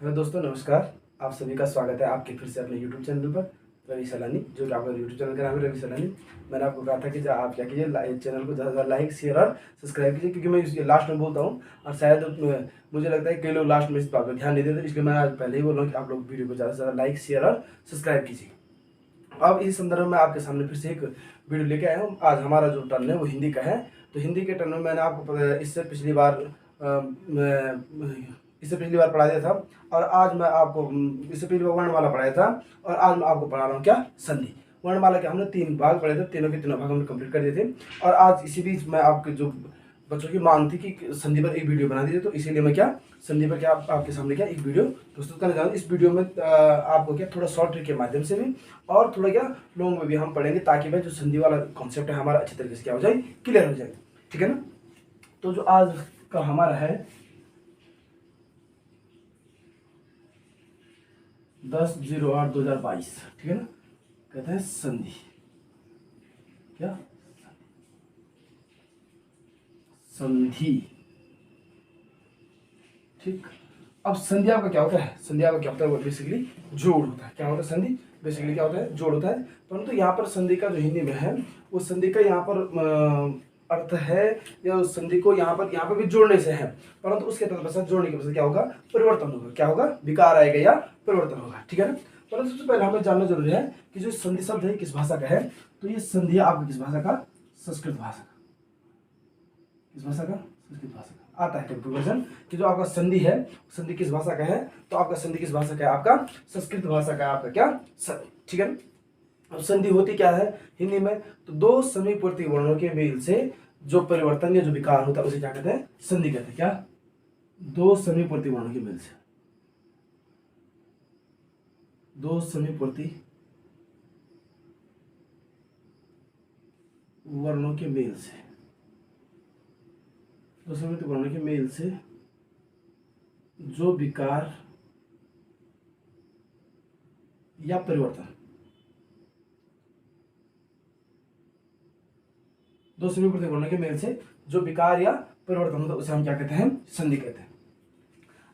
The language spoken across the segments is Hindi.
हेलो दोस्तों, नमस्कार। आप सभी का स्वागत है आपके फिर से अपने यूट्यूब चैनल पर रवि सैलानी, जो कि आपका यूट्यूब चैनल का नाम है रवि सैलानी। मैंने आपको कहा था कि आप क्या कीजिए, चैनल को ज़्यादा लाइक शेयर और सब्सक्राइब कीजिए, क्योंकि मैं ये लास्ट में बोलता हूँ और शायद मुझे लगता है कई लोग लास्ट में इस बात पर ध्यान नहीं देते, इसलिए मैं आज पहले ही बोल रहा हूँ कि आप लोग वीडियो को ज़्यादा से ज़्यादा लाइक शेयर और सब्सक्राइब कीजिए। अब इस संदर्भ में आपके सामने फिर से एक वीडियो लेके आया हूँ। आज हमारा जो टर्न है वो हिंदी का है। तो हिंदी के टर्न में मैंने आपको इससे पिछली बार पढ़ा दिया था, और आज मैं आपको इससे पिछली बार वर्णमाला पढ़ाया था, और आज मैं आपको पढ़ा रहा हूँ क्या, संधि। वर्णमाला के हमने 3 भाग पढ़े थे, तीनों के तीनों भाग हमने कंप्लीट कर दिए थे। और आज इसी बीच मैं आपके जो बच्चों की मांग थी कि संधि पर एक वीडियो बना दीजिए, तो इसीलिए मैं क्या संधि पर क्या आपके सामने क्या एक वीडियो प्रस्तुत करने जा रहा हूँ। इस वीडियो में आपको क्या थोड़ा शॉर्ट ट्रिक के माध्यम से भी और थोड़ा क्या लॉन्ग में भी हम पढ़ेंगे, ताकि भाई जो संधि वाला कॉन्सेप्ट है हमारा अच्छी तरीके से क्या हो जाए, क्लियर हो जाए। ठीक है ना। तो जो आज का हमारा है 10/08/2022, ठीक है ना, कहते हैं संधि। क्या संधि, ठीक। अब संधि आपका क्या होता है, संधि आपका क्या होता है, वो बेसिकली जोड़ होता है। क्या होता है संधि, बेसिकली क्या होता है, जोड़ होता है। परंतु यहाँ पर संधि का जो हिंदी में है वो संधि का यहाँ पर अर्थ है, या उस संधि को यहाँ पर भी जोड़ने से है, परंतु उसके तत्पश्चात जोड़ने के पश्चात क्या होगा, परिवर्तन होगा। क्या होगा, विकार आएगा या परिवर्तन होगा। ठीक है ना। परंतु सबसे पहले हमें जानना जरूरी है कि जो संधि शब्द है किस भाषा का है। तो ये संधि आपका किस भाषा का, संस्कृत भाषा का। किस भाषा का, संस्कृत भाषा का। आता है कंक्लूजन कि जो आपका संधि है, संधि किस भाषा का है, तो आपका संधि किस भाषा का है, आपका संस्कृत भाषा का है आपका क्या संधि। ठीक है ना। अब संधि होती क्या है हिंदी में, तो 2 समीपूर्ति वर्णों के मेल से जो परिवर्तन या जो विकार होता है उसे क्या कहते हैं, संधि कहते हैं। क्या, 2 समीपूर्ति वर्णों के मेल से, 2 समीपूर्ति वर्णों के मेल से, 2 समीपूर्ति वर्णों के मेल से जो विकार या परिवर्तन, 2 समीपूर्ति वर्णों के मेल से जो विकार या परिवर्तन होता है उसे हम क्या कहते हैं, संधि कहते हैं।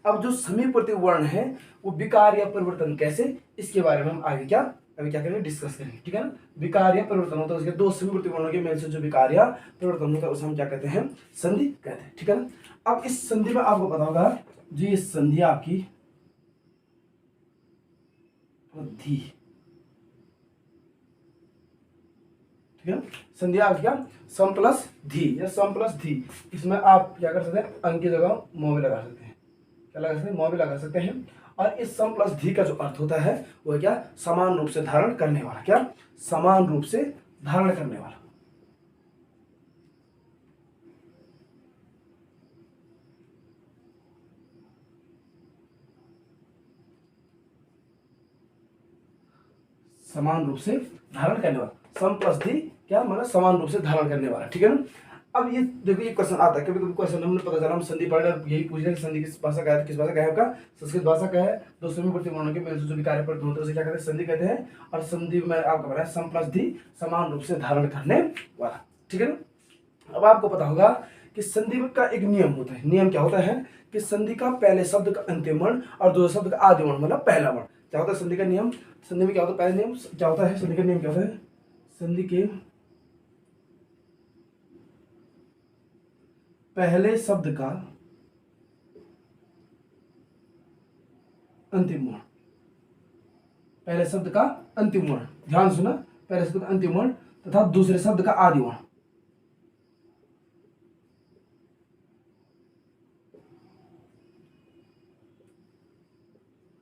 अब जो समीपूर्ति वर्ण है वो विकार या परिवर्तन कैसे, इसके बारे में हम आगे क्या अभी क्या करेंगे, डिस्कस करेंगे। ठीक है ना। विकार या परिवर्तन होता है उसके 2 समीपूर्ति वर्णों के मेल से जो विकार या परिवर्तन होता है उसे हम क्या कहते हैं, संधि कहते हैं। ठीक है ना। अब इस संधि में आपको पता होगा जो ये संधि आपकी धी, ठीक है। संधि आपकी क्या, सम प्लस धी या सम प्लस धी। इसमें आप क्या कर सकते हैं, अंक की जगह मोह भी लगा सकते हैं। क्या लगा सकते हैं, मोह भी लगा सकते हैं। और इस सम प्लस धी का जो अर्थ होता है वो क्या, समान रूप से धारण करने वाला। क्या, समान रूप से धारण करने वाला। समान रूप से धारण करने वाला, सम प्लस धी क्या मतलब समान रूप से धारण करने वाला। ठीक है ना। अब ये देखो, ये क्वेश्चन आता है कभी कभी, क्वेश्चन हमने पता चला हम संधि पढ़ रहे, यही पूछ रहे हैं संधि किस भाषा का है, किस भाषा का है आपका, संस्कृत भाषा का है। 2 समीपूर्ति वर्णों के मेल से जो भी कार्य परिवर्तन होते हैं उसे क्या कहते हैं, संधि कहते हैं। और संधि में आपको पता है सम प्लस धी, समान रूप से धारण करने वाला। ठीक है ना। अब आपको पता होगा कि संधि का एक नियम होता है। नियम क्या होता है कि संधि का पहले शब्द का अंतिम वर्ण और दूसरे शब्द का आदि वर्ण मतलब पहला वर्ण। क्या होता है संधि का नियम, संधि में क्या होता है, पहले नियम क्या होता है, संधि का नियम क्या होता है, संधि के पहले शब्द का अंतिम वर्ण, पहले शब्द का अंतिम वर्ण, ध्यान सुना, पहले शब्द का अंतिम वर्ण तथा दूसरे शब्द का आदि वर्ण।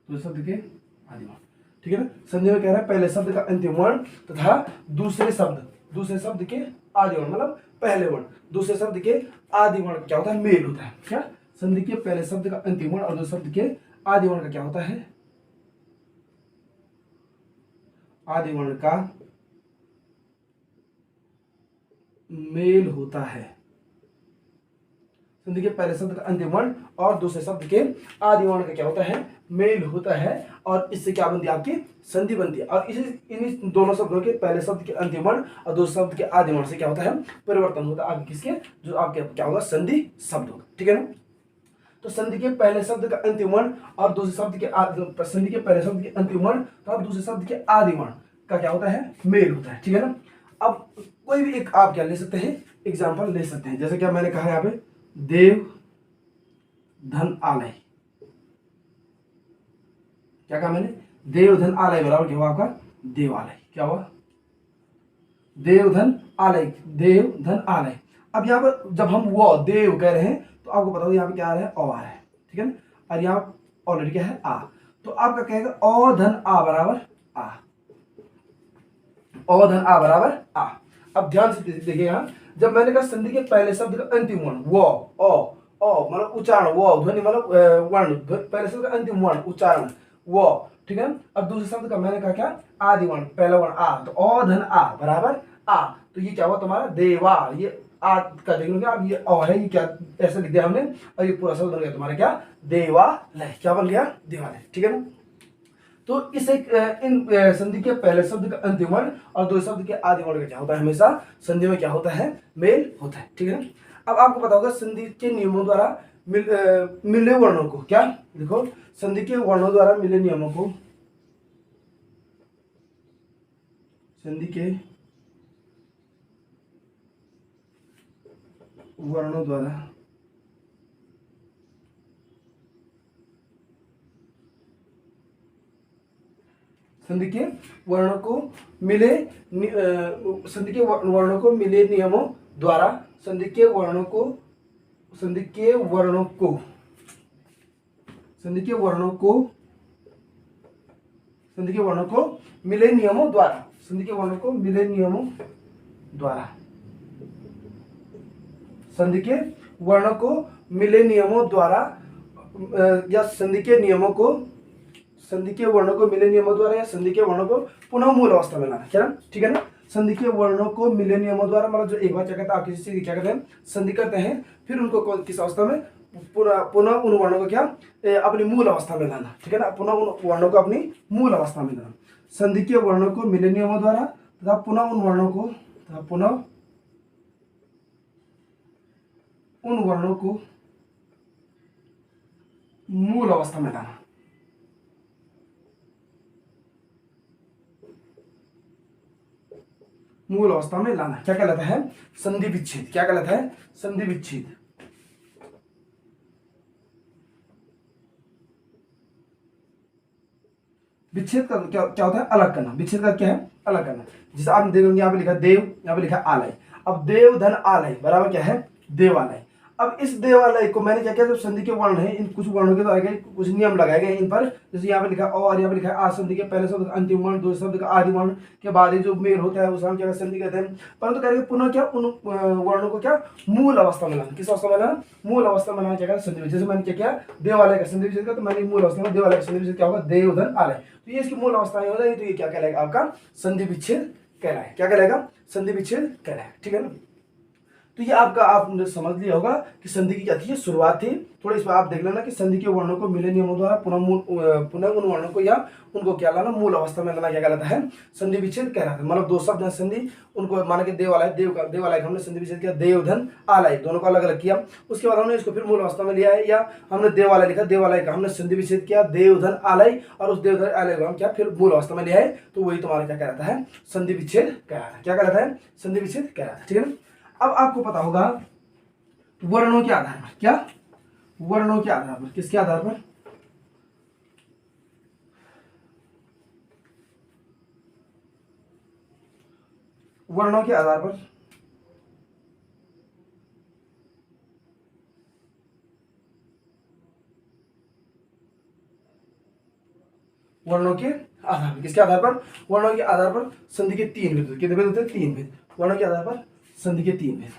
दूसरे शब्द के आदि वर्ण। ठीक है ना। संधि में कह रहा है पहले शब्द का अंतिम वर्ण तथा दूसरे शब्द के आदि वर्ण मतलब पहले वर्ण, दूसरे शब्द के आदि वर्ण क्या होता है, मेल होता है। क्या, संधि के पहले शब्द का अंतिम वर्ण और दूसरे शब्द के आदि वर्ण का क्या होता है, आदि वर्ण का मेल होता है। संधि के पहले शब्द का अंतिम वर्ण और दूसरे शब्द के आदि वर्ण का क्या होता है, मेल होता है, और इससे क्या बनती है, आपकी संधि बनती है। और इसी इन दोनों शब्दों के पहले शब्द के अंतिम वर्ण और दूसरे शब्द के आदि वर्ण से क्या होता है, परिवर्तन होता है आपके किसके, जो आपके क्या होगा, संधि शब्द होगा। ठीक है ना। तो संधि के पहले शब्द का अंतिम वर्ण और दूसरे शब्द के संधि के पहले शब्द के अंतिम वर्ण और दूसरे शब्द के आदि वर्ण का क्या होता है, मेल होता है। ठीक है ना। अब कोई भी एक आप क्या ले सकते हैं, एग्जाम्पल ले सकते हैं। जैसे क्या मैंने कहा यहाँ पे देव धन आलय, क्या कहा मैंने, देव धन आलय बराबर क्या हुआ आपका, देवालय। क्या हुआ, देव धन आलय, देव धन आलय। अब यहाँ पर जब हम वो देव कह रहे हैं तो आपको पता होगा यहाँ पे क्या आ रहा है, अ आ रहा है। ठीक है ना। और यहाँ ऑलरेडी क्या है, आ। तो आपका कहेगा अ धन आ बराबर आ, अ धन आ बराबर आ। अब ध्यान से देखिए यहाँ, जब मैंने कहा संधि के पहले शब्द का अंतिम वर्ण वो मतलब उच्चारण, वो ध्वनि मतलब वर्ण, पहले शब्द का अंतिम वर्ण उच्चारण वो। ठीक है। अब दूसरे शब्द का मैंने कहा क्या, आदि वर्ण, पहला वर्ण आ, तो अ धन आ बराबर आ। तो ये क्या हुआ तुम्हारा देवा, ये आ का देख लोगे आप, ये अ है, ये क्या ऐसे लिख दिया हमने, और ये पूरा शब्द बन गया तुम्हारा क्या, देवालय। क्या बन गया, देवालय। ठीक है ना। तो इस इन संधि के पहले शब्द का अंतिम वर्ण और दो शब्द के आदि वर्ण का क्या होता है, हमेशा संधि में क्या होता है, मेल होता है। ठीक है ना। अब आपको पता होगा संधि के नियमों द्वारा मिले वर्णों को, क्या देखो, संधि के वर्णों द्वारा मिले नियमों को, संधि के वर्णों द्वारा संधि के वर्णों को मिले संधि के वर्णों को मिले नियमों द्वारा संधि के वर्णों को संधि के वर्णों को संधि के वर्णों को संधि के वर्णों को मिले नियमों द्वारा संधि के वर्णों को मिले नियमों द्वारा संधि के वर्णों को मिले नियमों द्वारा या संधि के नियमों को संधि के वर्णों को मिले नियमों द्वारा या संधि के वर्णों को पुनः मूल अवस्था में लाना। क्या ना। ठीक है ना। संधि के वर्णों को मिले नियमों द्वारा मतलब जो एक बार क्या कहते हैं, आप किसी चीज क्या कहते हैं, संधि करते हैं, फिर उनको किस अवस्था में, पुनः उन वर्णों को क्या अपनी मूल अवस्था में लाना। ठीक है ना। पुनः उन वर्णों को अपनी मूल अवस्था में लाना। संधि के वर्णों को मिले नियमों द्वारा तथा पुनः उन वर्णों को मूल अवस्था में लाना। मूल अवस्था में लाना क्या कहलाता है, संधि विच्छेद। क्या कहलाता है, संधि विच्छेद। विच्छेद का क्या होता है, अलग करना। विच्छेद का क्या है, अलग करना। जैसे आप देखोगे यहाँ पे लिखा देव, यहाँ पे लिखा आलय। अब देव धन आलय बराबर क्या है, देवालय। अब इस देवालय को मैंने क्या किया, जो संधि के वर्ण है, इन कुछ वर्णों के द्वारा कुछ नियम लगाए गए इन पर। जैसे यहाँ पे लिखा और यहाँ पे लिखा आ, संधि के पहले शब्द का अंतिम वर्ण, दूसरे शब्द का आदि वर्ण के बाद जो मेल होता है उसे हम क्या संधि कहते हैं। परंतु कह रहे पुनः क्या उन वर्णों को क्या मूल अवस्था में लाना। किस अवस्था में लाना, मूल अवस्था में लाना। क्या संधि, जैसे मैंने क्या किया, देवालय का संधि विच्छेद का, तो मैंने मूल अवस्था में देवालय का संधि विच्छेद क्या होगा, देव धन आलय। तो ये इसकी मूल अवस्था हो जाएगी, तो ये क्या कहलाएगा, आपका संधि विच्छेद कहलाएगा। क्या कहलाएगा, संधि विच्छेद कहलाएगा। ठीक है ना। तो ये आपका आपने समझ लिया होगा कि संधि की क्या थी, शुरुआत थी। थोड़ा इस पर आप देख लेना कि संधि के वर्णों को मिले नियमों द्वारा पुनः उन वर्णों को या उनको क्या लाना, मूल अवस्था में लाना क्या कहलाता है, संधि विच्छेद कहलाता है। मतलब दो शब्द हैं संधि, उनको मान के देवालय, देवालय हमने संधि विच्छेद किया, देव धन आलय दोनों को अलग अलग किया। उसके बाद हमने इसको फिर मूल अवस्था में लिया है, या हमने देवालय लिखा, देवालय का हमने संधि विच्छेद किया, देव धन आलय, और उस देव धन आलय को हम क्या फिर मूल अवस्था में लिया है। तो वही तुम्हारा क्या कहलाता है, संधि विच्छेद कहलाता है। क्या कहलाता है, संधि विच्छेद कहलाता है। ठीक है ना। अब आपको पता होगा वर्णों के आधार पर, क्या वर्णों के आधार पर, किसके आधार पर, वर्णों के आधार पर वर्णों के आधार पर, किसके आधार पर, वर्णों के आधार पर संधि के तीन भेद। कितने भेद होते हैं, तीन भेद। वर्णों के आधार पर संधि के तीन भेद।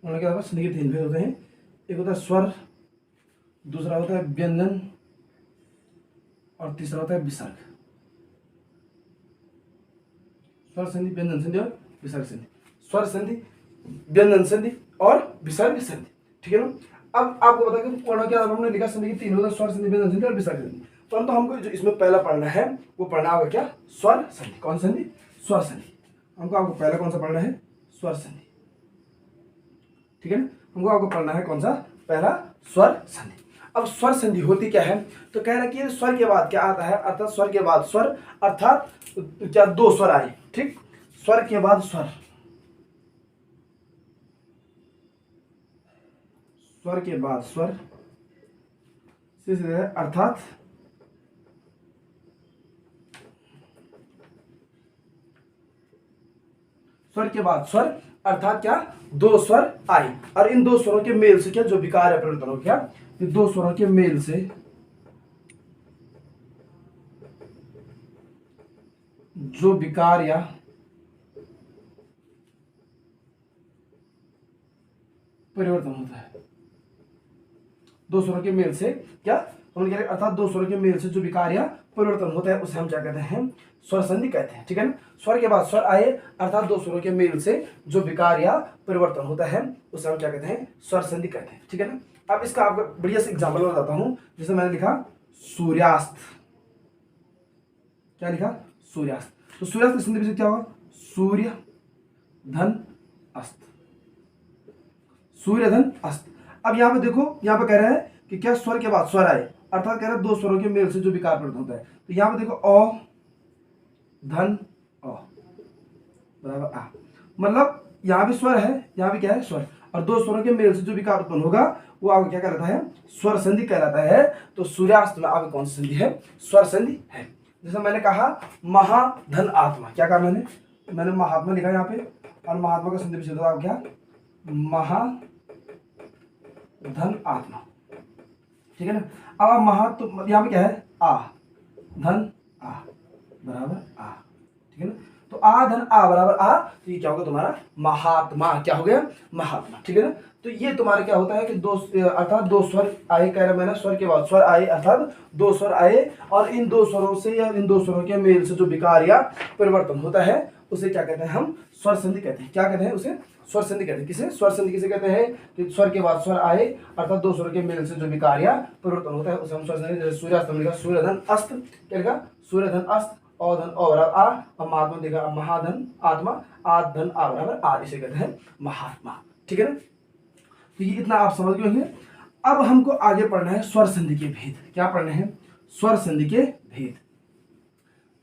वर्णों के आधार पर संधि के तीन भेद होते हैं। एक होता है स्वर, दूसरा होता है व्यंजन, और तीसरा होता है विसर्ग। स्वर संधि, व्यंजन संधि और विसर्ग संधि। स्वर संधि, व्यंजन संधि और विसर्ग संधि। ठीक है ना। अब आपको बता कि वर्णों के आधार पर हमने लिखा संधि के तीन होता है, स्वर संधि, व्यंजन संधि और विसर्ग संधि। परंतु हमको जो इसमें पहला पढ़ना है वो पढ़ना होगा क्या, स्वर संधि। कौन संधि, स्वर संधि। हमको आपको पहला कौन सा पढ़ना है, स्वर संधि, ठीक है ना। हमको आपको पढ़ना है कौन सा, पहला स्वर संधि। अब स्वर संधि होती क्या है, तो कह रहा है कि स्वर के बाद क्या आता है, अर्थात स्वर के बाद स्वर, अर्थात क्या दो स्वर आए, ठीक, स्वर के बाद स्वर, स्वर के बाद स्वर, अर्थात स्वर के बाद स्वर, अर्थात क्या, दो स्वर आए, और इन दो स्वरों के मेल से क्या जो विकार या परिवर्तन हो गया, ये दो स्वरों के मेल से जो विकार या परिवर्तन होता है, दो स्वरों के मेल से क्या, अर्थात दो स्वरों के मेल से जो विकार या परिवर्तन होता है उसे हम क्या कहते हैं, स्वर संधि कहते हैं, ठीक है ना। स्वर के बाद स्वर आए अर्थात दो स्वरों के मेल से जो विकार या परिवर्तन होता है उसे हम क्या कहते हैं, स्वर संधि कहते हैं, ठीक है ना। अब इसका आपको बढ़िया से एग्जाम्पल बताता हूं, जैसे मैंने लिखा सूर्यास्त, क्या लिखा, सूर्यास्त। तो सूर्यास्त की संधि क्या होगा, सूर्य धन अस्त, सूर्य धन अस्त। अब यहाँ पे देखो, यहाँ पे कह रहे हैं कि क्या स्वर के बाद स्वर आए अर्थात कह रहे हैं दो स्वरों के मेल से जो विकार परिवर्तन होता है, तो यहाँ पे देखो अ धन अ बराबर आ, मतलब यहाँ भी स्वर है, यहाँ भी क्या है, स्वर, और दो स्वरों के मेल से जो विकार उत्पन्न होगा वो आपको क्या कहलाता है, स्वर संधि कहलाता है। तो सूर्यास्त में आपकी कौन सी संधि है, स्वर संधि है। जैसे मैंने कहा महाधन आत्मा, क्या कहा मैंने महात्मा लिखा यहाँ पे, और महात्मा का संधि विच्छेद होगा क्या, महाधन आत्मा, ठीक है ना। अब महा, तो यहाँ पे क्या है, आ धन आ बराबर आ, ठीक है ना। तो आ धन आ बराबर आ, तो ये क्या होगा तुम्हारा महात्मा, क्या हो गया, महात्मा, ठीक है ना। तो ये तुम्हारा क्या होता है कि दो, अर्थात दो स्वर आए, कह रहा मैंने स्वर के बाद स्वर आए अर्थात दो स्वर आए, और इन दो स्वरों से या इन दो स्वरों के मेल से जो विकार या परिवर्तन होता है उसे क्या कहते हैं, हम स्वर संधि कहते हैं। क्या कहते हैं उसे, स्वर संधि कहते हैं। किसे, स्वर संधि किसे कहते हैं, कि स्वर के बाद स्वर आए अर्थात दो स्वरों के मेल से जो विकार या परिवर्तन होता है उसे हम स्वर संधि। जैसे सूर्यास्त में लिखा सूर्यधन अस्त, क्या लिखा, सूर्यधन अस्त, औधन औ बराबर आ, और महात्मा देखा महाधन आत्मा, आद धन आ बराबर आ, इसे कहते हैं महात्मा, ठीक है ना। तो ये इतना आप समझ गए। अब हमको आगे पढ़ना है स्वर संधि के भेद। क्या पढ़ना है, स्वर संधि के भेद।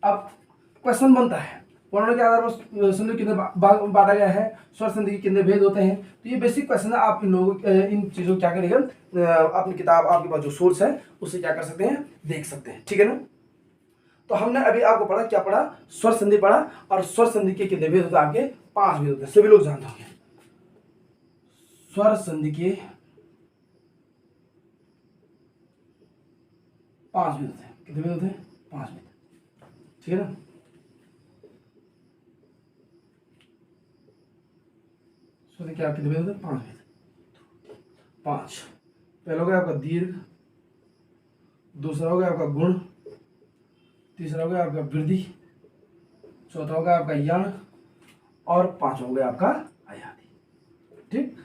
अब क्वेश्चन बनता है वर्णों के आधार पर संधि कितने बांटा गया है, स्वर संधि के कितने भेद होते हैं। तो ये बेसिक क्वेश्चन है, आप इन लोगों इन चीजों को क्या करेगा, अपनी किताब आपके पास जो सोर्स है उससे क्या कर सकते हैं, देख सकते हैं, ठीक है ना। तो हमने अभी आपको पढ़ा, क्या पढ़ा, स्वर संधि पढ़ा, और स्वर संधि के कितने भेद होते हैं, आपके 5 भेद होते हैं, सभी लोग जानते होंगे। स्वर संधि के 5 भेद होते हैं, कितने भेद होते हैं, 5 भेद, ठीक है ना। स्वर क्या कितने भेद होते हैं, 5 भेद, 5। पहला हो गया आपका दीर्घ, दूसरा हो गया आपका गुण, तीसरा हो गया आपका वृद्धि, चौथा हो गया आपका यण, और पांचवा हो गया आपका आयाति, ठीक।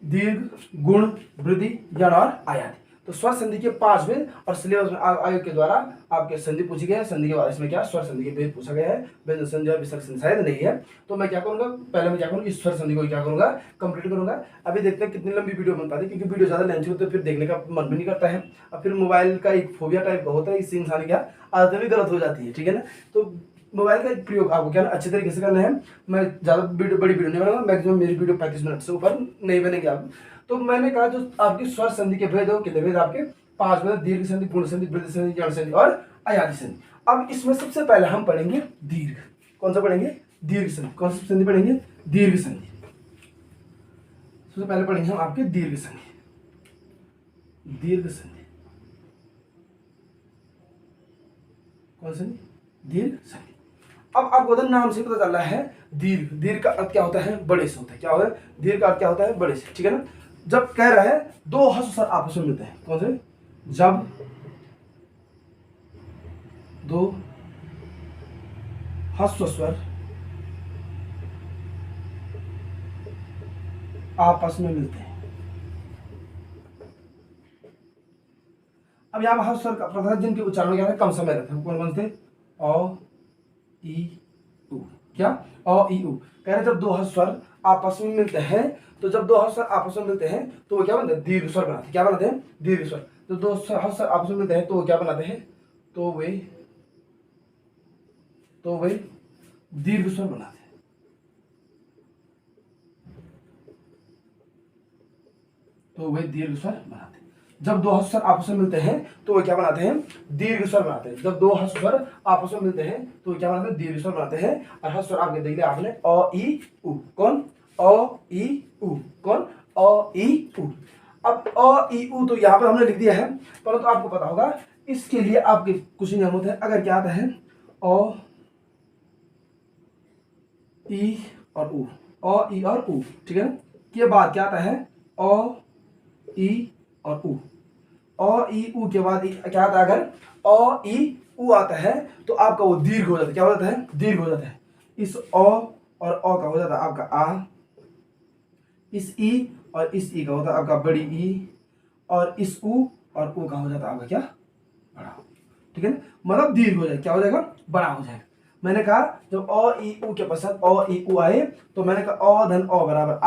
दीर्घ, गुण, वृद्धि, यण और आयाति। तो स्वर संधि के 5 भेद, और सिलेबस में आयोग के द्वारा आपके संधि पूछी गई है। संधि के बाद इसमें क्या स्वर संधि के भेद पूछा गया है, व्यंजन संधि और विसर्ग संधि शायद नहीं है। तो मैं क्या करूंगा, पहले मैं क्या करूंगा, इस स्वर संधि को क्या करूंगा, कंप्लीट करूंगा। अभी देखते हैं कितनी लंबी वीडियो बन पाती है, क्योंकि वीडियो ज्यादा लेंथी होती है फिर देखने का मन भी नहीं करता है, और फिर मोबाइल का एक फोबिया टाइप का होता है, इससे इंसान क्या आदतें भी गलत हो जाती है, ठीक है ना। तो मोबाइल का प्रयोग आपको क्या अच्छे तरीके से करना है। मैं ज़्यादा वीडियो, बड़ी वीडियो नहीं बनाऊंगा, मैक्सिमम मेरी वीडियो 35 मिनट से ऊपर नहीं बनेगी आप। तो मैंने कहा जो आपकी स्वर संधि के भेद हो, कितने भेद आपके 5 भेद, दीर्घ संधि, गुण संधि, वृद्धि संधि, यण संधि और आयाति संधि। अब इसमें सबसे पहले हम पढ़ेंगे दीर्घ। कौन सा पढ़ेंगे, दीर्घ संधि। कौन सी संधि पढ़ेंगे, दीर्घ संधि। सबसे पहले पढ़ेंगे हम आपके दीर्घ संधि। दीर्घ संधि कौन संधि, दीर्घ संधि। अब आपको नाम से पता चल रहा है दीर्घ, दीर्घ का अर्थ क्या होता है, बड़े से होता है। क्या होता है, दीर्घ का अर्थ क्या होता है, बड़े से, ठीक है ना। जब कह रहा है दो ह्रस्व स्वर आपस में मिलते हैं, कौन से, जब दो ह्रस्व स्वर आपस में मिलते हैं। अब यहाँ पर हर स्वर का प्रथम जिनके उच्चारण क्या है कम समय रहता है, कौन कौन से? अ ई उ। क्या? अ ई उ। कह रहे जब दो हर्ष स्वर आपस में मिलते हैं, तो जब दो हर्ष स्वर आपस में मिलते हैं तो वो क्या बनते हैं? दीर्घ स्वर बनाते हैं। क्या बनाते हैं? दीर्घ स्वर। तो दो हर्ष स्वर आपस में मिलते हैं तो वो क्या बनाते हैं? तो वे दीर्घ स्वर बनाते हैं। तो वे दीर्घ स्वर बनाते हैं। जब दो हर्ष स्वर आपस में मिलते हैं तो वे क्या बनाते हैं? दीर्घ स्वर बनाते हैं। जब दो हर्ष स्वर आपस में मिलते हैं तो वे क्या बनाते हैं? दीर्घ स्वर बनाते हैं। और हर्ष स्वर आपके देख लिया आपने, अ ई उ। कौन? अ ई उ। कौन? अ ई उ। अब अ ई उ तो यहाँ पर हमने लिख दिया है, परंतु तो आपको पता होगा इसके लिए आपके कुछ नियम होते हैं। अगर क्या आता है अ ई और उ, अ ई और उ, ठीक है ना, के बाद क्या आता है? अ ई और उ। अ ई उ के बाद क्या आता है? अगर अ ई उ आता है तो आपका वो दीर्घ हो जाता है। क्या हो जाता है? दीर्घ हो जाता है। इस अ और अ का हो जाता है आपका आ, इस ई और इस ई का होता है आपका बड़ी ई, और इस उ और उ का हो जाता है आपका क्या? बड़ा। ठीक है ना, मतलब दीर्घ हो जाए, क्या हो जाएगा? बड़ा हो जाएगा। मैंने कहा जब अ ई उ के पश्चात अ ई उ आए तो मैंने कहा अ धन अ बराबर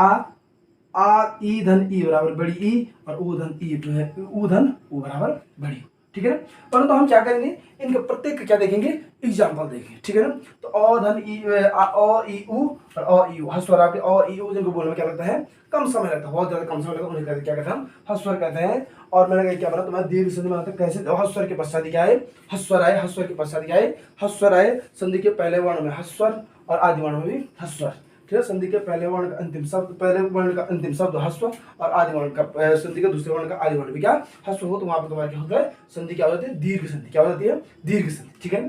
आ ई धन ई बराबर बड़ी ई, और उ धन ई उ धन उ बराबर बड़ी। ठीक है ना, परंतु हम क्या करेंगे, इनके प्रत्येक का क्या देखेंगे? एग्जाम्पल देखेंगे। ठीक है ना, तो अ धन ई अ ई उ और अ ई उ, हर्ष स्वर आपके अ ई उ जिनको बोलने में क्या लगता है? कम समय लगता है, बहुत ज्यादा कम समय लगता है, उन्हें क्या कहते हैं? हम हर्ष स्वर कहते हैं। और मैंने कहा क्या बना, तुम्हारा दीर्घ संधि बनाते हैं कैसे? हर्ष स्वर के पश्चात क्या आए? हर्ष स्वर आए। हर्ष स्वर के पश्चात क्या आए? हर्ष स्वर आए। संधि के पहले वर्ण में हर्ष स्वर और आदि वर्ण में भी हर्ष स्वर। ठीक है, संधि के पहले वर्ण का अंतिम शब्द, पहले वर्ण का अंतिम शब्द हस्व, और आदि वर्ण का संधि के दूसरे वर्ण का आदि वर्ण भी क्या? हस्व हो, तो वहां पर तुम्हारा क्या होता है? संधि क्या हो जाती है? दीर्घ संधि। क्या हो जाती है? दीर्घ संधि। ठीक है,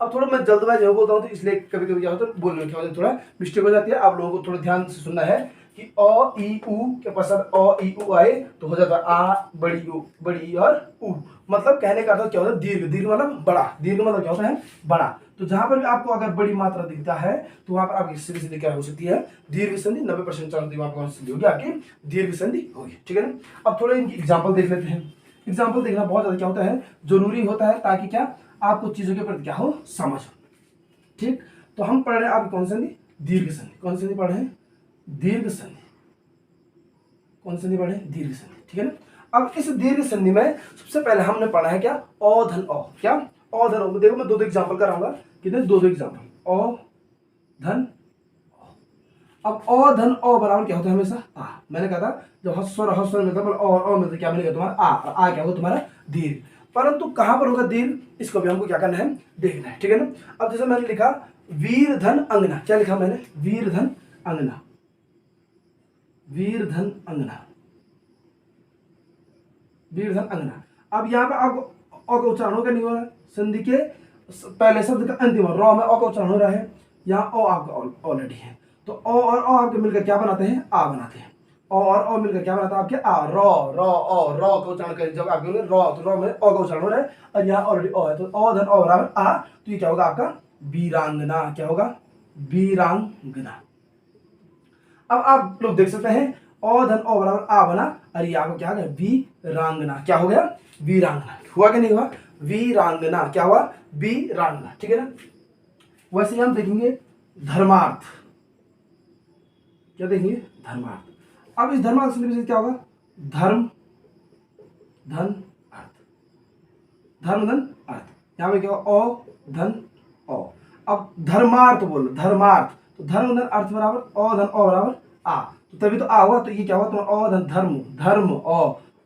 अब थोड़ा मैं जल्दबाजी में बोलता हूँ तो इसलिए कभी कभी क्या होता है बोलने में क्या होता है, थोड़ा मिस्टेक हो जाती है। आप लोगों को थोड़ा ध्यान से सुनना है कि अ ई उ के पश्चात अ ई उ आए तो हो जाता है आ बड़ी उ, बड़ी ई और उ। मतलब कहने का अर्थ क्या होता है? दीर्घ। दीर्घ मतलब बड़ा। दीर्घ मतलब क्या होता है? बड़ा। तो जहां पर भी आपको अगर बड़ी मात्रा दिखता है तो वहां पर आपकी सीधी सीधी क्या हो सकती है? दीर्घ संधि। 90% चांस वहां पर संधि होगी आपकी दीर्घ संधि होगी। ठीक है ना, अब थोड़े इनकी एग्जाम्पल देख लेते हैं। एग्जाम्पल देखना बहुत ज्यादा क्या होता है? जरूरी होता है, ताकि क्या आपको चीजों के प्रति क्या हो? समझ हो। ठीक, तो हम पढ़ रहे हैं आप कौन संधि? दीर्घ संधि। कौन संधि पढ़ रहे हैं? दीर्घ संधि। कौन संधि पढ़े? दीर्घ संधि। ठीक है ना, अब इस दीर्घ संधि में सबसे पहले हमने पढ़ा है क्या? अ धन अ। क्या? अ धन अ। देखो मैं दो दो एग्जाम्पल कराऊंगा। कितने? दो दो एग्जाम्पल। अ धन। अब अ धन अ बराबर क्या होता है? हमेशा आ। मैंने कहा था जब हस्वर मिलता है और अ मिलता क्या मिलेगा तुम्हारा? आ। और आ क्या होगा तुम्हारा? दीर्घ। परंतु कहां पर होगा दीर्घ? इसको भी हमको क्या करना है? देखना है। ठीक है ना, अब जैसे मैंने लिखा वीर धन अंगना। क्या लिखा मैंने? वीर धन अंगना। वीर धन अंगना। वीर धन अंगना। अब यहाँ पे आपको अ का उच्चारण होगा नहीं हो रहा है? संधि के पहले शब्द का अंतिम र में अ का उच्चारण हो रहा है। यहाँ अ आपका ऑलरेडी है, तो अ और अ आपके मिलकर क्या बनाते हैं? आ बनाते हैं। अ और अ मिलकर क्या बनाता है आपके? आ। र र अ, र का उच्चारण करें जब आपके र, तो र में अ का उच्चारण हो रहा है, और यहाँ ऑलरेडी अ है, तो अ धन अ बराबर आ। तो ये क्या होगा आपका? वीरांगना। क्या होगा? वीरांगना। अब आप लोग देख सकते हैं अ धन अ बराबर आ बना, और ये आपको क्या हो गया? वीरांगना। क्या हो गया? वीरांगना। हुआ कि नहीं हुआ? वीरांगना। क्या हुआ? वीरांगना। ठीक है ना, वैसे ही हम देखेंगे धर्मार्थ। क्या देखेंगे? धर्मार्थ। अब इस धर्मार्थ से क्या होगा? धर्म धन अर्थ। धर्म धन अर्थ। यहां पे क्या होगा? अ धन अ। अब धर्मार्थ बोलो, धर्मार्थ। तो धर्म धन अर्थ बराबर अ धन अ बराबर आ, तो तभी तो आ हुआ, तो ये क्या हुआ तुम्हारा? अ धन धर्म, धर्म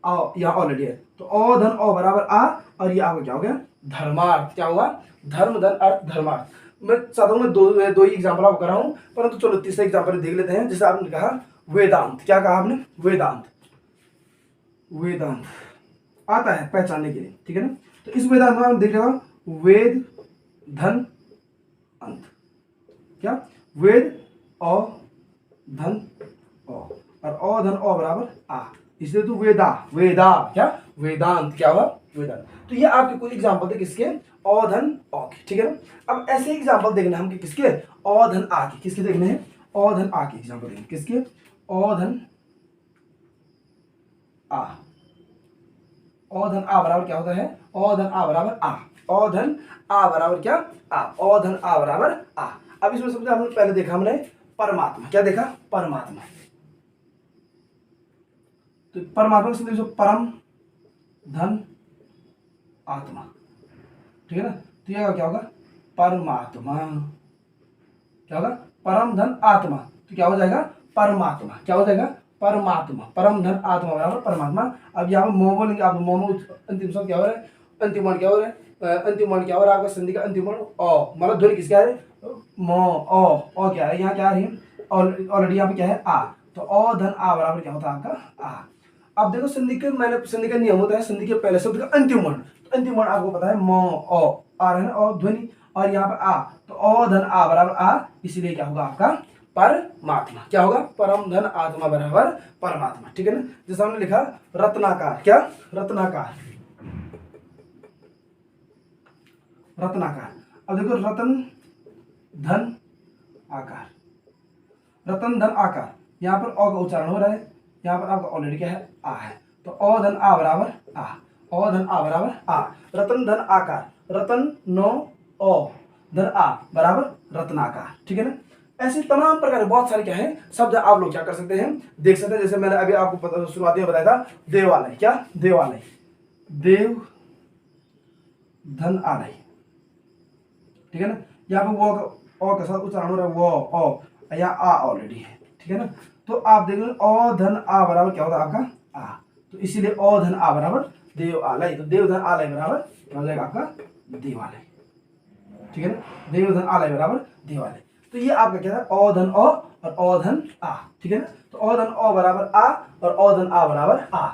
अ यहाँ ऑलरेडी है, तो अ धन अ बराबर आ, और ये आपका क्या हो गया? धर्मार्थ। क्या हुआ? धर्म धन अर्थ धर्मार्थ। मैं चाहता हूँ मैं दो ही एग्जाम्पल आपको कर रहा हूँ, परंतु चलो तीसरा एग्जाम्पल देख लेते हैं। जैसे आपने कहा वेदांत। क्या कहा आपने? वेदांत। वेदांत आता है पहचानने के लिए। ठीक है ना, तो इस वेदांत में आप देख रहे हो वेद धन अंत। क्या? वेद अ धन अ, और अ धन अ बराबर आ, इसलिए तो वेदा। वेदा क्या? वेदांत। क्या हुआ? वेदांत। तो ये आपके कुछ एग्जांपल थे किसके? अ धन अ के। ठीक है ना, अब ऐसे एग्जांपल देखने हम किसके? अ धन आ के। किसके देखने हैं? अ धन आ के एग्जांपल देखने। किसके? अ धन आ। ओ धन आ बराबर क्या होता है, ओ धन आ बराबर आ, ओ धन आ बराबर क्या, आ, ओ धन आ बराबर आ। अब इसमें समझा, हमने पहले देखा हमने परमात्मा, क्या देखा, परमात्मा। तो परमात्मा से देखो परम धन आत्मा, ठीक है ना। तो यह क्या होगा, परमात्मा, क्या होगा, परम धन आत्मा, तो क्या हो जाएगा, परमात्मा, क्या हो जाएगा, परमात्मा, परम धन आत्मा बराबर परमात्मा। अब यहाँ पर मोमो बोलेंगे आप, मोमो अंतिम शब्द क्या हो रहा है, अंतिम वर्ण क्या हो रहा है, अंतिम वर्ण क्या हो रहा है आपका, संधि का अंतिम वर्ण ओ, मतलब ध्वनि किसका है, मो, ओ क्या है, यहाँ क्या आ रही है, ऑलरेडी यहाँ पे क्या है, आ, तो ओ धन आ बराबर क्या होता है आपका, आ। अब देखो संधि के, मैंने संधि का नियम होता है, संधि के पहले शब्द का अंतिम वर्ण, तो अंतिम वर्ण आपको पता है मो, ओ आ रहा है ना, और ध्वनि, और यहाँ पे आ, तो ओ धन आ बराबर आ, इसीलिए क्या होगा आपका, परमात्मा, क्या होगा, परम धन आत्मा बराबर परमात्मा, ठीक है ना। जैसे हमने लिखा रत्नाकार, क्या, रत्नाकार, रत्नाकार। अब देखो रतन धन आकार, रतन धन आकार, यहाँ पर अ का उच्चारण हो रहा है, यहाँ पर आपका ऑलरेडी क्या है, आ है, तो अ धन आ बराबर आ, अ धन आ बराबर आ, रतन धन आकार, रतन नो ओ धन आ बराबर रत्नाकार, ठीक है ना। ऐसे तमाम प्रकार बहुत सारे क्या है शब्द आप लोग क्या कर सकते हैं, देख सकते हैं। जैसे मैंने अभी आपको शुरुआत में बताया था देवालय, क्या, देवालय, देव धन आलय, ठीक है ना। यहाँ पे वो ओ के साथ उच्चारण हो रहा है, वो ओ, या आ ऑलरेडी है, ठीक है ना। तो आप देख लो ओ धन आ बराबर क्या होता है आपका, आ, तो इसीलिए ओ धन आ बराबर देव आलय, तो देव धन आलय बराबर क्या हो जाएगा आपका, देवालय, ठीक है ना, देव धन आलय बराबर देवालय। तो ये आपका क्या है, ओ धन ओ और ओ धन आ, ठीक है ना। तो ओ धन ओ बराबर आ और ओ धन आ बराबर आ।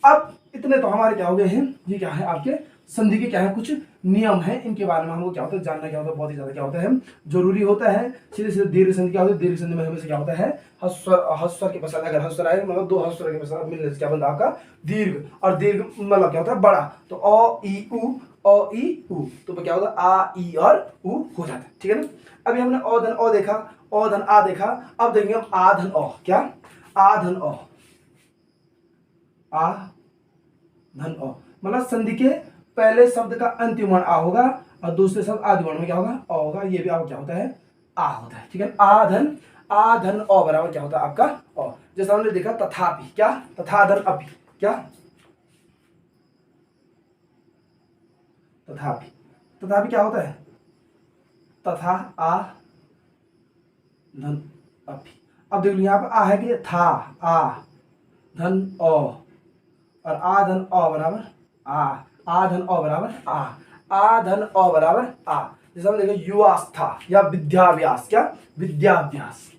अब इतने तो हमारे क्या हो गए हैं, ये क्या है आपके संधि के क्या है कुछ नियम है, इनके बारे में हमको क्या होता है जानना, क्या होता है बहुत ही ज्यादा क्या होता है जरूरी होता है। सीधे सीधे दीर्घ संधि क्या होता है, दीर्घ संधि में हमेशा क्या होता है, हस्वर के पश्चात अगर हस्वर आए, मतलब दो हस्वर के पश्चात मिलने से क्या बनता है आपका दीर्घ, और दीर्घ मतलब क्या होता है बड़ा, तो ओ ई उ, ओ ई उ, तो क्या होता है आ ई और उ हो जाता है, ठीक है ना। अभी हमने ओ धन ओ देखा, ओ धन आ देखा, अब देखेंगे हम आ धन ओ, क्या, आ धन ओ, आ धन ओ, मतलब संधि के पहले शब्द का अंतिम वर्ण आ होगा और दूसरे शब्द आदि वर्ण में क्या होगा, अ होगा, ये भी आपको क्या होता है, आ होता है, ठीक है। आ धन ओ बराबर क्या होता है आपका, ओ। जैसा हमने देखा तथापि, क्या, तथा धन अपि, क्या, तथापि, तथापि क्या होता है, तथा आ धन अपि। अब देख लो यहाँ पर आ है कि था, आ धन ओ, और आ धन ओ बराबर आ धन ओ बराबर आ धन ओ बराबर आ। जैसे हम देखें युवास्था या विद्याभ्यास, क्या, विद्याभ्यास।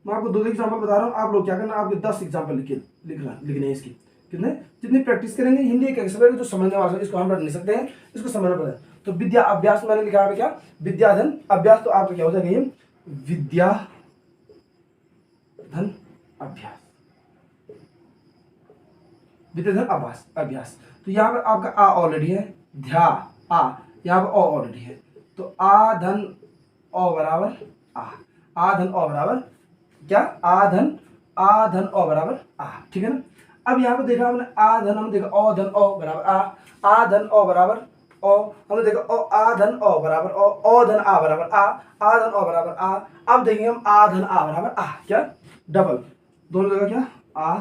मैं आपको दो एग्जाम्पल बता रहा हूँ, आप लोग क्या करना, आपके 10 एग्जाम्पल लिखने हैं इसकी, कितने, जितनी प्रैक्टिस करेंगे हिंदी एक ऐसे जो समझने वाला है, इसको हम रट नहीं सकते हैं, इसको समझना पड़ता है। तो विद्या अभ्यास मैंने लिखा है क्या, विद्याधन अभ्यास, तो आपका क्या हो जाएगा ये विद्या धन अभ्यास, विद्याधन अभ्यास अभ्यास। तो यहाँ पर आपका आ ऑलरेडी है, ध्या आ, यहाँ पर ओ ऑलरेडी है, तो आ धन ओ बराबर आ धन ओ बराबर क्या, आ धन ओ बराबर आ, ठीक है ना। अब यहाँ पे देखा हमने आ धन, हमने देखा ओ धन ओ बराबर आ धन ओ बराबर ओ, हमने देखा ओ आ धन ओ बराबर ओ धन आ बराबर आ धन ओ बराबर आ। अब देखेंगे हम आ धन आ बराबर आ, क्या, डबल, दोनों जगह क्या, आ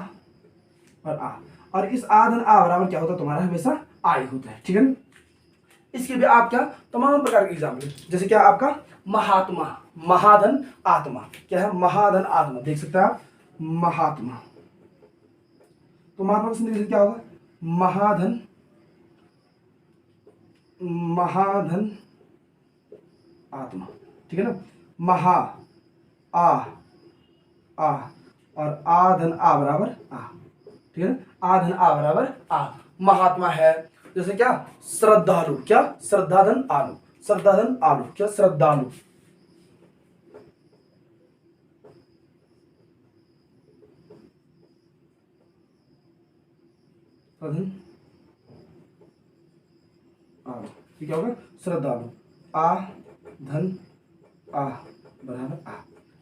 और आ, और इस आ धन आ बराबर क्या होता है तुम्हारा, हमेशा आई होता है, ठीक है ना। इसके भी आप क्या तमाम प्रकार के एग्जाम्पल, जैसे क्या आपका महात्मा, महाधन आत्मा, क्या है, महाधन आत्मा, देख सकते हैं आप महात्मा, तो महात्मा का क्या होगा, महाधन, महाधन आत्मा, ठीक है ना। महा आ और आ धन आ बराबर आ, ठीक है ना, आ धन आ बराबर आ, महात्मा है। जैसे क्या श्रद्धालु, क्या, श्रद्धाधन आलू, श्रद्धाधन आलू, क्या, श्रद्धालु, क्या होगा, श्रद्धालु, आ धन आ बराबर आ,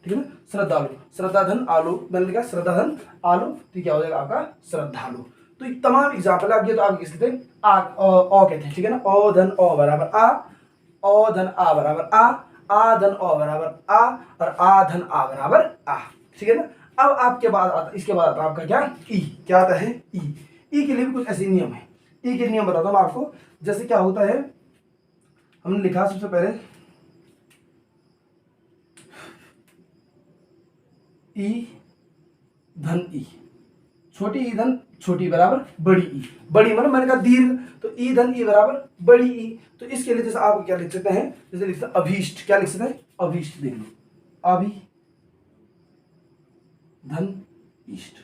ठीक है ना। श्रद्धालु, श्रद्धाधन आलू, मैंने लिखा श्रद्धाधन आलू, तो क्या हो जाएगा आपका श्रद्धालु। तो ये तमाम एग्जाम्पल आप ये तो आप किस कहते हैं आ कहते हैं, ठीक है ना। ओ धन ओ बराबर आ, ओ धन आ बराबर आ धन ओ बराबर आ, और आ धन आ बराबर आ, ठीक है ना। अब आपके बाद आता, इसके बाद आता आपका क्या ई, क्या आता है ई के लिए भी कुछ ऐसे नियम है। ई के नियम बताता हूँ आपको। जैसे क्या होता है, हमने लिखा सबसे पहले ई धन ई, छोटी ई धन छोटी बराबर बड़ी ई, बड़ी मतलब मैंने कहा दीर्घ, तो ई धन ई बराबर बड़ी ई। तो इसके लिए जैसे आप क्या लिख सकते हैं, जैसे लिख सकते हैं अभीष्ट, क्या लिख सकते हैं अभीष्ट, देख लो अभी धन इष्ट,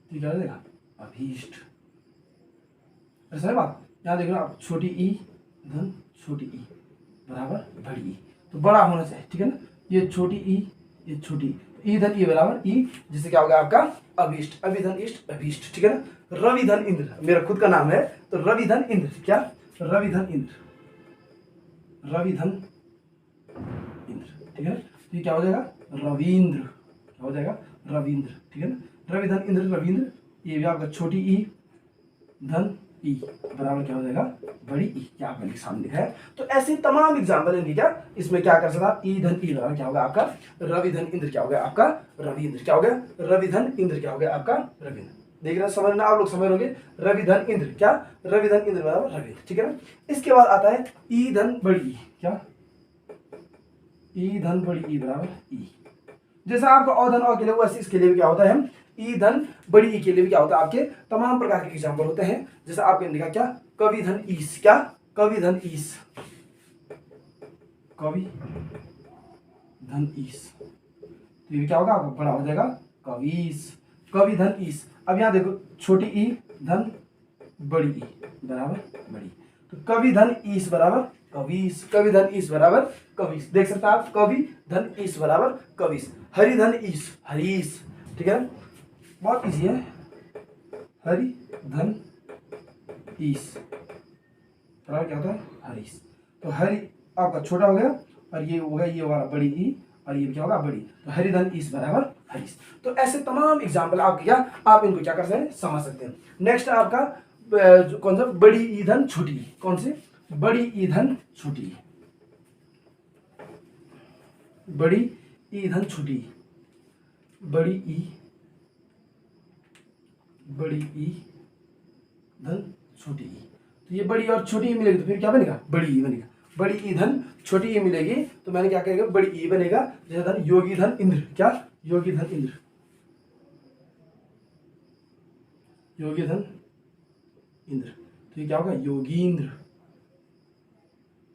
ठीक है देखा अभीष्ट, ऐसा है बात। यहाँ देख लो आप छोटी ई धन छोटी ई बराबर बड़ी ई, तो बड़ा होना चाहिए, ठीक है ना। ये छोटी ई, ये छोटी ई धन ई बराबर ई, जिससे क्या होगा आपका अभीष्ट, अभिधन इष्ट अभीष्ट, ठीक है ना। रवि धन इंद्र मेरा खुद का नाम है, तो रवि धन इंद्र, क्या रवि धन इंद्र, रवि धन इंद्र, ठीक है ना। तो ये क्या हो जाएगा रविंद्र, क्या हो जाएगा रविंद्र, ठीक है ना। रवि धन इंद्र रविंद्र, ये भी आपका छोटी ई धन ई बराबर क्या हो जाएगा बड़ी ई, क्या आपने सामने लिखा है। तो ऐसे तमाम एग्जाम्पल इनकी क्या इसमें क्या कर सकता, ई धन ई बराबर क्या होगा आपका रवि धन इंद्र, क्या हो गया आपका रविंद्र, क्या हो गया रवि धन इंद्र, क्या हो गया आपका रविंद्र। देख रहे समझना आप लोग, समझ लोगे रवि धन इंद्र, क्या रवि धन इंद्र बराबर रविंद्र, ठीक है ना। इसके बाद आता है ई धन बड़ी ई, क्या ई धन बड़ी ई बराबर ई, जैसा आपका औ धन औ के लिए वैसे इसके लिए भी क्या होता है ई धन बड़ी ई के लिए भी क्या होता है आपके तमाम प्रकार के एग्जाम्पल होते हैं। जैसे आपने लिखा क्या कवि धन ईस, क्या कवि धन ईस, कवि धन ईस, तो ये क्या होगा आपका बड़ा हो जाएगा कवीस, कवि धन ईस। अब यहाँ देखो छोटी ई धन बड़ी ई बराबर बड़ी, तो कवि धन ईस बराबर कवीस, कवि धन ईस बराबर कवीस, देख सकते हैं आप कवि धन ईस बराबर कवीस। हरि धन ईस हरीस, ठीक है बहुत इजी है, हरि धन ईस बराबर क्या होता है हरीस। तो हरि आपका छोटा हो गया और ये होगा ये वाला बड़ी ई, और ये क्या होगा बड़ी, तो हरि धन ईस बराबर हरीस। तो ऐसे तमाम एग्जाम्पल आपके क्या आप इनको क्या कर सकते हैं समझ सकते हैं। नेक्स्ट आपका कौन सा बड़ी ई धन छोटी, कौन से बड़ी ई धन छोटी, बड़ी ई धन छोटी, बड़ी ई धन छोटी ई, तो ये बड़ी और छोटी ई मिलेगी तो फिर क्या बनेगा बड़ी ई बनेगा, बड़ी ई धन छोटी ई मिलेगी तो मैंने क्या करेगा बड़ी ई बनेगा। जैसे धन योगी धन इंद्र, क्या योगी धन इंद्र, योगी धन इंद्र, तो ये क्या होगा योगींद्र,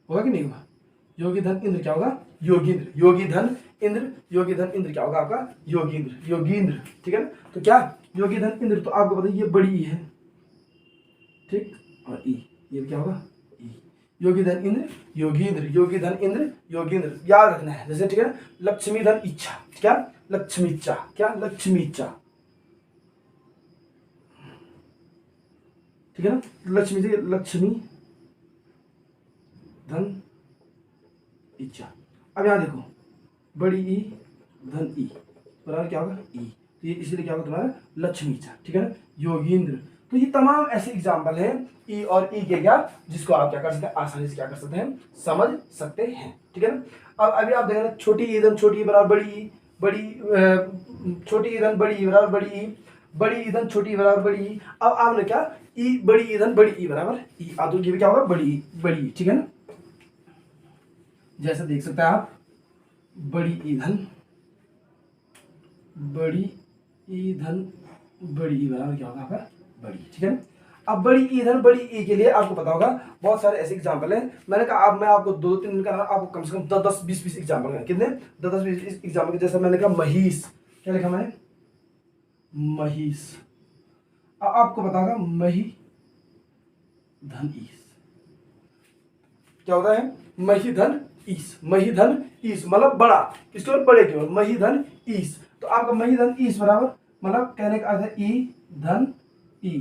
होगा कि नहीं होगा योगी धन इंद्र क्या होगा योगींद्र, योगी धन इंद्र, योगी धन इंद्र क्या होगा आपका योगींद्र, योगींद्र, ठीक है ना। तो क्या योगी धन इंद्र, तो आपको पता है ये बड़ी ई है, ठीक, और ई ये क्या होगा ई, योगी धन इंद्र योगींद्र, योगी धन इंद्र योगींद्र, याद रखना है। जैसे ठीक है ना लक्ष्मी धन इच्छा, क्या लक्ष्मीचा, क्या लक्ष्मीचा, ठीक है ना लक्ष्मी से लक्ष्मी धन इच्छा। अब यहां देखो बड़ी ई धन ई बराबर क्या होगा ई, तो ये इसलिए क्या होगा तुम्हारा लक्ष्मी इच्छा, ठीक है ना योगींद्र। तो ये तमाम ऐसे एग्जाम्पल हैं ई और ई के क्या जिसको आप क्या कर सकते हैं आसानी से क्या कर सकते हैं समझ सकते हैं, ठीक है ना। अब अभी आप देख रहे हैं छोटी ई धन छोटी बराबर बड़ी ई, बड़ी छोटी ई धन बड़ी ई बराबर बड़ी ई, बड़ी ई धन छोटी बराबर बड़ी ई। अब आपने क्या ई बड़ी ई धन बड़ी ई बराबर ई, तो ये भी क्या होगा बड़ी ई, ठीक है ना। जैसे देख सकते हैं आप बड़ी ई धन बड़ी ई बराबर क्या होगा आपका बड़ी, ठीक है ना। अब बड़ी ई धन बड़ी ई के लिए आपको पता होगा बहुत सारे ऐसे एग्जाम्पल हैं। मैंने कहा अब मैं आपको 2-3 दिन का आपको कम से कम 10-20 एग्जाम्पल है, कितने 10-20 एग्जाम्पल। जैसे मैंने कहा महिष, क्या लिखा मैंने महिष, अब आपको पता होगा मही धन ईस, क्या होता है मही धन ईस, मही धन ईस मतलब बड़ा, किसके बड़े केवल मही धन ईस। तो आपका मही धन ईस बराबर मतलब कहने का अर्थ है ई धन ई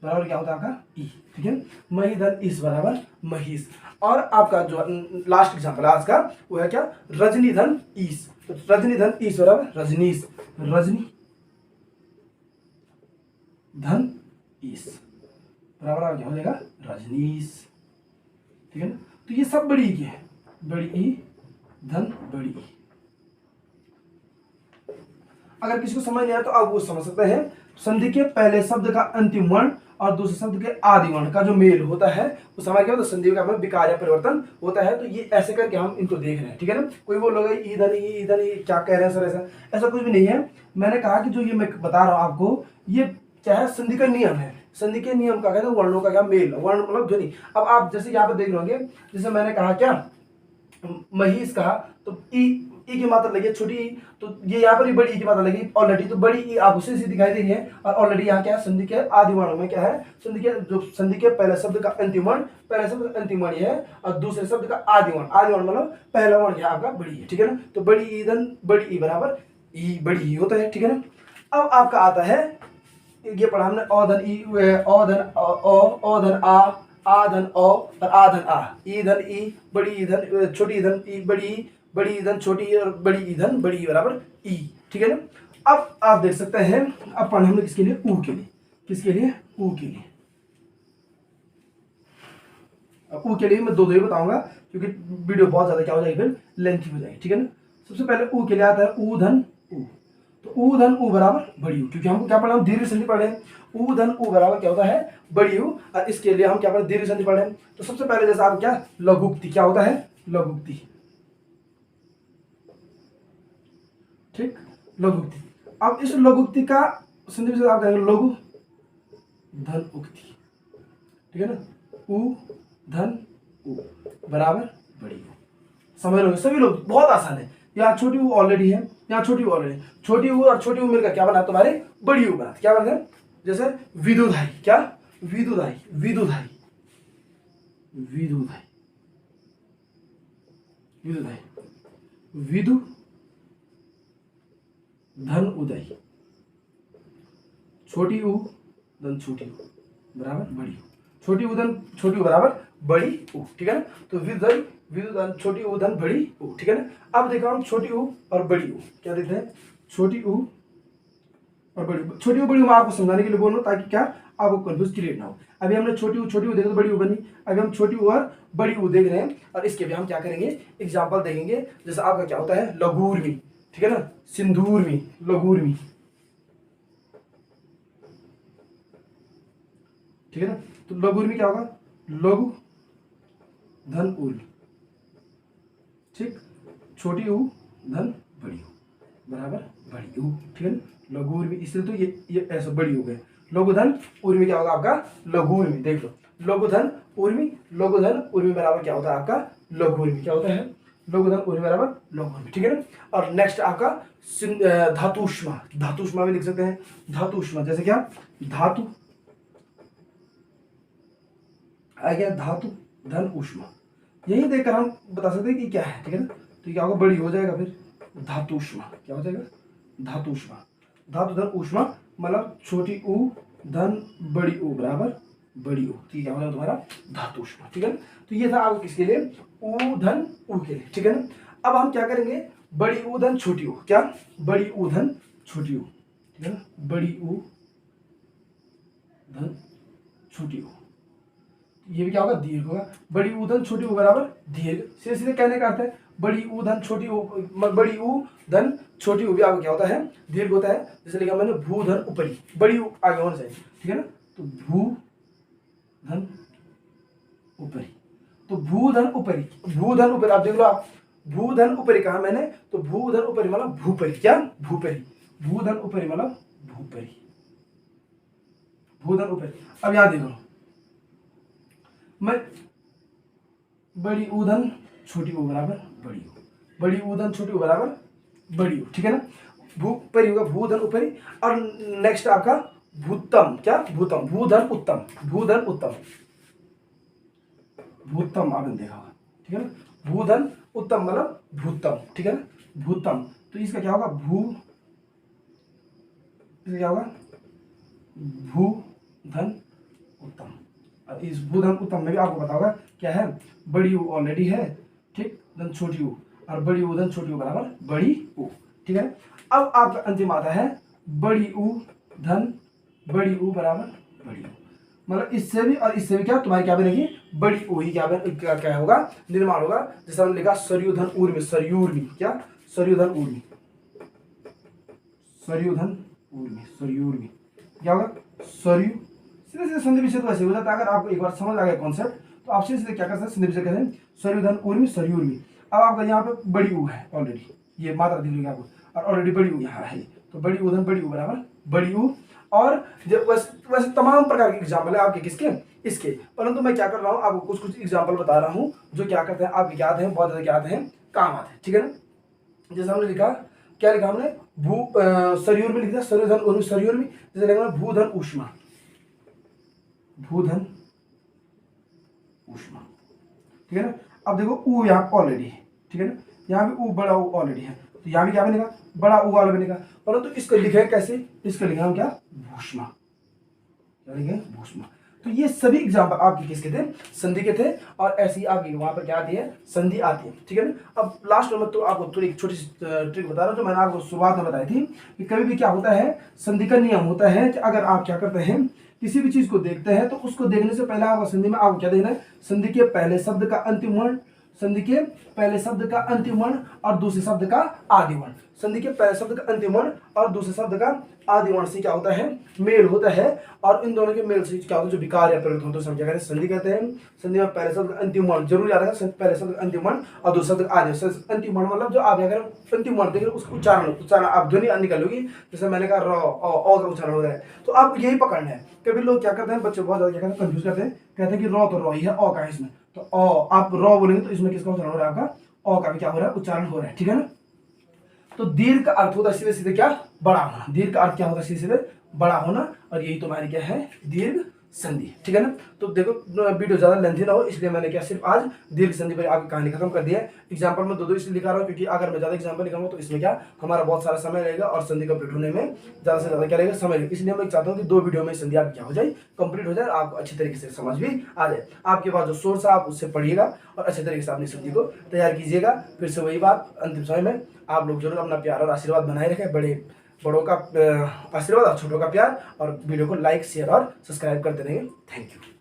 बराबर क्या होता है आपका ई, ठीक है मही धन ईस बराबर महिष। और आपका जो लास्ट एग्जांपल आज का वो है क्या रजनी धन ईस, तो रजनी धन ईस बराबर रजनीश, रजनी धन ईस बराबर आ क्या हो जाएगा रजनीश। ठीक है ना, तो ये सब बड़ी ई की है, बड़ी ई धन बड़ी ई। अगर किसी को समझ नहीं आया तो आप वो समझ सकते हैं, संधि के पहले शब्द का अंतिम वर्ण और दूसरे शब्द के आदि वर्ण का जो मेल होता है उस समय क्या होता है, संधि का में विकार या परिवर्तन होता है। तो ये ऐसे करके हम इनको देख रहे हैं। ठीक है ना, कोई वो लोग ईधन ई क्या कह रहे हैं सर, ऐसा ऐसा कुछ भी नहीं है। मैंने कहा कि जो ये मैं बता रहा हूँ आपको, ये क्या है, संधि का नियम है। संधि के नियम का कहते हैं वर्णों का क्या मेल, वर्ण मतलब ध्वनि। अब आप जैसे यहाँ पे देख रहे होंगे, जैसे मैंने कहा क्या महिष कहा, तो ई की मात्रा लगी छोटी ई, तो ये यहाँ पर भी बड़ी ई की मात्रा लगी ऑलरेडी, तो बड़ी ई आपको सीधी दिखाई दे रही है। और ऑलरेडी यहाँ क्या है, संधि के आदि वर्णों में क्या है, संधि के पहले शब्द का अंतिम वर्ण, पहले शब्द का अंतिम वर्ण है और दूसरे शब्द का आदि वर्ण मतलब पहला वर्ण क्या आपका बड़ी है। ठीक है ना, तो बड़ी ई धन बड़ी ई बराबर ई बड़ी ई होता है। ठीक है ना, अब आपका आता है, ये पढ़ा हमने अधन ई, अधन आ धन औ और आ धन आ, ई धन ई बड़ी ई धन छोटी ई धन ई बड़ी ई धन छोटी ई और बड़ी ई धन बड़ी ई बराबर ई। ठीक है ना, अब आप देख सकते हैं, अब पढ़ा हमने किसके लिए, ऊ के लिए। किसके लिए, ऊ के लिए। अब ऊ के लिए मैं दो ही बताऊंगा क्योंकि वीडियो बहुत ज्यादा क्या हो जाएगी, फिर लेंथी हो जाएगी। ठीक है ना, सबसे पहले ऊ के लिए आता है ऊ धन ऊ, तो ऊ धन ऊ बराबर बड़ी ऊ, क्योंकि हमको क्या पढ़ा, हम दीर्घ संधि पढ़े। ऊ धन ऊ बराबर क्या होता है, बड़ी ऊ, और इसके लिए हम क्या पढ़े, दीर्घ संधि पढ़े। तो सबसे पहले जैसे आप क्या, लघुक्ति क्या होता है, लघुक्ति। ठीक, लघुक्ति। अब इस लघुक्ति का संधि से आप कहेंगे लघु धन उक्ति। ठीक है ना, ऊ धन ऊ बराबर बड़ी ऊ। समझ लो सभी लोग, बहुत आसान है। यहाँ छोटी ऊ ऑलरेडी है, यहाँ छोटी ऊ ऑलरेडी, छोटी ऊ और छोटी ऊ मिलकर क्या बना, तुम्हारे बड़ी ऊ बना। क्या बना, जैसे विदुधाई, क्या विदुधाई, विदुधाई, विदुधाई, विदुधाई, विदु धन उदय, छोटी ऊ धन छोटी ऊ बराबर बड़ी ऊ, छोटी ऊ धन छोटी ऊ बराबर बड़ी ऊ। ठीक है ना, तो विदुधाई विदु धन छोटी ऊ धन बड़ी ऊ। ठीक है ना, अब देखो हम छोटी ऊ और बड़ी ऊ क्या देखते हैं, छोटी ऊ और बड़ी, छोटी ऊ बड़ी ऊ मैं आपको समझाने के लिए बोल रहा हूँ ताकि क्या आपको कंफ्यूज क्रिएट ना हो। अभी हमने छोटी ऊ देखा तो बड़ी ऊ बनी, अभी हम छोटी ऊ और बड़ी ऊ देख रहे हैं और इसके भी हम क्या करेंगे, एग्जाम्पल देखेंगे। जैसे आपका क्या होता है, लघूर्मी। ठीक है ना, सिंधूर्मी, लघूर्मी। ठीक है ना, तो लघूर्मी क्या होगा, लघु धन उर्मी। ठीक, छोटी ऊ धन बड़ी ऊ बराबर बड़ी ऊ। ठीक है ना, लघु उर्मी, इसलिए तो ये ऐसा बड़ी हो गए। लघु धन उर्मी क्या होगा आपका, लघु उर्मी। देख लो, लघु धन उर्मी, लघु धन उर्मी बराबर क्या होता है आपका, लघु उर्मी। क्या होता है, लघु धन उर्मी बराबर लघु उर्मी। ठीक है ना, और नेक्स्ट आपका धातुष्मा, धातुष्मा भी लिख सकते हैं। धातुष्मा जैसे क्या, धातु आ गया, धातु धन उष्मा, यही देखकर हम बता सकते हैं कि क्या है। ठीक है ना, तो क्या होगा, बड़ी हो जाएगा, फिर धातुष्मा क्या हो जाएगा, धातुष्मा। धातु धन उष्मा मतलब छोटी ऊ धन बड़ी ऊ बराबर बड़ी ऊ, ठीक है, मतलब तुम्हारा धातुष्मा। ठीक है ना, तो ये था आपको किसके लिए, ऊ धन ऊ के लिए। ठीक है ना, अब हम क्या करेंगे, बड़ी ऊ धन छोटी ऊ, क्या बड़ी ऊ धन छोटी ऊ। ठीक है ना, बड़ी ऊ धन छोटी ऊ, ये भी क्या होगा, दीर्घ होगा। बड़ी ऊ धन छोटी ऊ बराबर दीर्घ, सीधे सीधे कहने का अर्थ है बड़ी ऊ धन छोटी ऊ, बड़ी ऊ धन छोटी ऊ भी आपको क्या होता है, दीर्घ होता है। जैसे लिखा मैंने भू धन ऊपरी, बड़ी ऊ आगे होना चाहिए। ठीक है ना, तो भू धन ऊपरी, तो भू धन ऊपरी, भू धन ऊपरी। आप देख लो, आप भू धन ऊपरी कहा मैंने, तो भू धन ऊपरी मतलब भूपरी, क्या भूपरी, भू धन ऊपरी मतलब भूपरी, भू धन ऊपरी। अब यहां देखो, मैं बड़ी ऊ धन छोटी ऊ बराबर बड़ी ऊ, बड़ी ऊ धन छोटी ऊ बराबर बड़ी ऊ। ठीक है ना, भूपरी होगा, भू धन ऊपरी। और नेक्स्ट आपका भूतम, क्या भूतम, भू धन उत्तम, भू धन उत्तम, भूतम आपने देखा होगा। ठीक है ना, भू धन उत्तम मतलब भूतम। ठीक है ना, भूतम, तो इसका क्या होगा, भू, इसका क्या होगा, भू धन उत्तम। इस भू धन उत्तम में भी आपको पता होगा क्या है, बड़ी ऊ ऑलरेडी है, ठीक, धन छोटी ऊ, और बड़ी ऊ धन छोटी ऊ बराबर बड़ी ऊ। ठीक है, अब आपका अंतिम आता है बड़ी ऊ धन बड़ी ऊ बराबर बड़ी ऊ, मतलब इससे भी और इससे भी क्या तुम्हारी क्या बनेगी, बड़ी ऊ ही क्या होगा, निर्माण होगा। जैसे हमने लिखा सरयुधन ऊर्मी, सरयूर्मी, क्या सरयुधन ऊर्मी, सरयुधन ऊर्मी, सरयूर्मी क्या होगा, सरयू। सीधे सीधे संधि विच्छेद वैसे हो जाता है। अगर आपको एक बार समझ आ गया कॉन्सेप्ट तो आप सीधे क्या कर सकते हैं, संधि विच्छेद कहते हैं सरयुधन ऊर्मी, सरयूर्मी। अब आपका यहाँ पे बड़ी ऊ है ऑलरेडी, ये मात्रा दिख रही है आपको, और ऑलरेडी बड़ी ऊ यहाँ है, तो बड़ी ऊधन बड़ी ऊ बराबर बड़ी ऊ। और जब वैसे तमाम प्रकार के एग्जाम्पल है आपके किसके, इसके, परंतु मैं क्या कर रहा हूँ आपको कुछ कुछ एग्जाम्पल बता रहा हूँ जो क्या करते हैं, आपके याद है, बहुत ज्यादा याद है, काम आते हैं, ठीक है ना। जैसे हमने लिखा, क्या लिखा हमने, सरयूर में लिखा सरयुधन ऊर्मी, सरयूर में जैसे लिखा भूधन ऊष्मा, भूधन ऊष्मा, ठीक है ना। अब देखो ऊ यहाँ ऑलरेडी है, ठीक है ना, यहाँ भी ऊ बड़ा ऊ ऑलरेडी है, तो यहाँ भी क्या बनेगा, बड़ा ऊ वाला बनेगा, परंतु इसको लिखे कैसे, इसको लिखा हम क्या, भूष्मा, क्या लिखे, भूष्मा। तो ये सभी एग्जाम्पल आपके किसके थे, संधि के थे, और ऐसी आपकी वहां पर क्या आती है, संधि आती है, ठीक है ना। अब लास्ट में तो आपको थोड़ी एक छोटी सी ट्रिक बता रहा हूँ जो मैंने आपको शुरुआत में बताई थी कि कभी भी क्या होता है, संधि का नियम होता है कि अगर आप क्या करते हैं, किसी भी चीज को देखते हैं तो उसको देखने से पहले आपको संधि में आपको क्या देखना है, संधि के पहले शब्द का अंतिम वर्ण, संधि के पहले शब्द का अंतिम वर्ण और दूसरे शब्द का आदि वर्ण, संधि के पहले शब्द का अंतिम वर्ण और दूसरे शब्द का आदि वर्ण से क्या होता है, मेल होता है, और इन दोनों के मेल से क्या होता है, जो विकार या प्रयुक्त होता है समझा करें, संधि कहते हैं। संधि में पहले शब्द का अंतिम वर्ण जरूर याद रखें, पहले शब्द का अंतिम वर्ण और दूसरे शब्द का आदि, अंतिम वर्ण मतलब जो आप अगर अंतिम वर्ण देखें उसका उच्चारण आप ध्वनि निकालोगी, जैसे मैंने कहा रॉ का उच्चारण हो रहा है, तो आपको यही पकड़ना है। कभी लोग क्या करते हैं, बच्चे बहुत ज्यादा क्या करते हैं, कंफ्यूज करते हैं, कहते हैं कि रॉ तो रॉ ही है, ओ का है इसमें, तो ओ आप रॉ बोलेंगे तो इसमें किसका उच्चारण हो रहा है, आपका ओ का भी क्या हो रहा है, उच्चारण हो रहा है, ठीक है ना। तो दीर्घ का अर्थ होता है सीधे सीधे क्या, बड़ा होना, दीर्घ का अर्थ क्या होता है, सीधे सीधे बड़ा होना, और यही तुम्हारी क्या है, दीर्घ संधि, ठीक है ना। तो देखो वीडियो ज्यादा लेंथी ना हो इसलिए मैंने क्या सिर्फ आज दीर्घ संधि पर आपकी कहानी खत्म कर दी है। एग्जाम्पल में दो इसलिए लिखा रहा हूँ क्योंकि अगर मैं ज्यादा एग्जाम्पल लिखाऊंगा तो इसमें क्या हमारा बहुत सारा समय रहेगा और संधि कंप्लीट होने में ज्यादा से ज्यादा क्या रहेगा, समय रहेगा। इसलिए मैं चाहता हूँ कि 2 वीडियो में संधि आपकी क्या हो जाए, कंप्लीट हो जाए, आपको अच्छी तरीके से समझ भी आ जाए। आपके पास जो सोर्स है आप उससे पढ़िएगा और अच्छे तरीके से अपनी संधि को तैयार कीजिएगा। फिर से वही बात, अंतिम समय में आप लोग जरूर अपना प्यार और आशीर्वाद बनाए रखें, बड़ों का आशीर्वाद और छोटों का प्यार, और वीडियो को लाइक शेयर और सब्सक्राइब करते रहेंगे। Thank you.